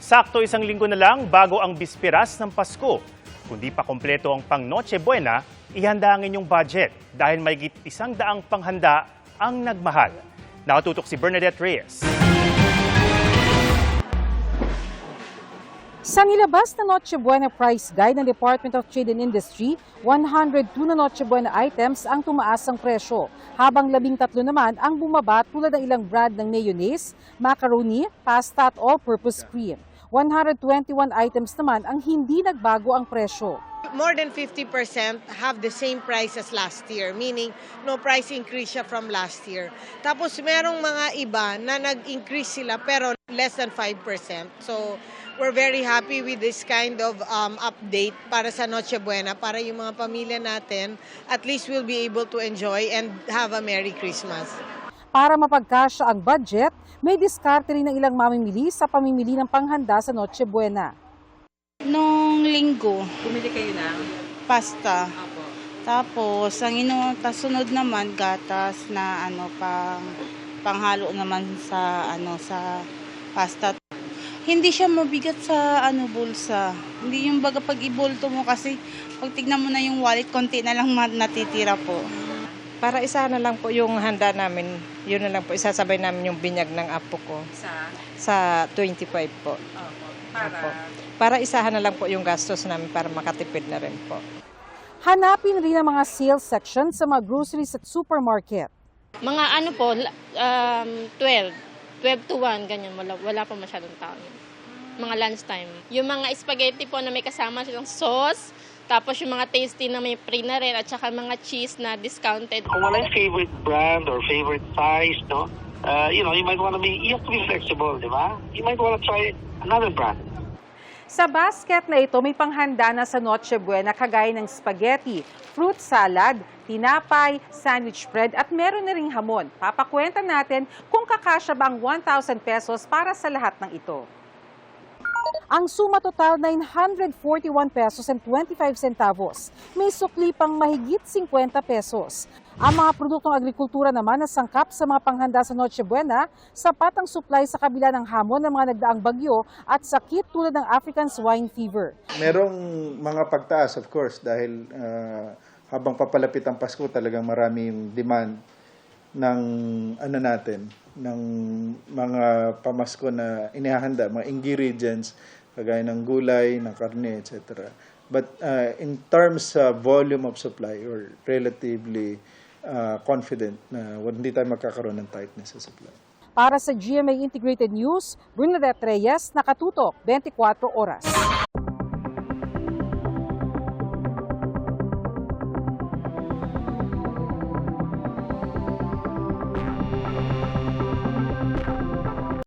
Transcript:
Sakto isang linggo na lang bago ang bispiras ng Pasko. Kung di pa kompleto ang pang Noche Buena, ihanda ang inyong budget dahil mahigit 100 panghanda ang nagmahal. Nakatutok si Bernadette Reyes. Sa nilabas na Noche Buena Price Guide ng Department of Trade and Industry, 102 na Noche Buena items ang tumaas ang presyo, habang 13 naman ang bumaba tulad ng ilang brand ng mayonnaise, macaroni, pasta at all-purpose cream. 121 items naman ang hindi nagbago ang presyo. More than 50% have the same price as last year, meaning no price increase siya from last year. Tapos merong mga iba na nag-increase sila pero less than 5%. So we're very happy with this kind of update para sa Noche Buena, para yung mga pamilya natin, at least we'll be able to enjoy and have a Merry Christmas. Para mapagkasya ang budget, may diskarte rin ng ilang mamimili sa pamimili ng panghanda sa Noche Buena. Nung linggo, Bumili kayo ng pasta. apo. Tapos, sunod naman gatas na panghalo naman sa sa pasta. Hindi siya mabigat sa bulsa. Hindi yung baga pag ibolto mo kasi pag tignan mo na yung wallet, konti na lang natitira po. Para isa na lang po yung handa namin, yun na lang po, isasabay namin yung binyag ng apo ko sa 25 po. Opo. Para isahan na lang po yung gastos namin para makatipid na rin po. Hanapin rin ang mga sales section sa mga groceries at supermarket. Mga 12 to 1, ganyan, wala pa masyadong tao. Mga lunchtime. Yung mga spaghetti po na may kasama silang sauce, tapos yung mga tasty na may free na rin, at saka mga cheese na discounted. Kung wala yung favorite brand or favorite size, no? You have to be flexible, di ba? You might want to try another brand. Sa basket na ito, may panghanda na sa Noche Buena kagaya ng spaghetti, fruit salad, tinapay, sandwich bread at meron na ring hamon. Papakwenta natin kung kakasya ba ang 1,000 pesos para sa lahat ng ito. Ang suma total 941 pesos and 25 centavos. May sukli pang mahigit 50 pesos. Ang mga produktong agrikultura naman na sangkap sa mga panghanda sa Noche Buena, sapat ang supply sa kabila ng hamon ng mga nagdaang bagyo at sakit tulad ng African swine fever. Merong mga pagtaas of course dahil habang papalapit ang Pasko talagang marami yung demand ng ng mga pamasko na inihahanda, mga ingredients, kagaya ng gulay, ng karne, etc. But in terms of volume of supply, we're relatively confident na hindi tayo magkakaroon ng tightness sa supply. Para sa GMA Integrated News, Bernadette Reyes, nakatutok 24 oras.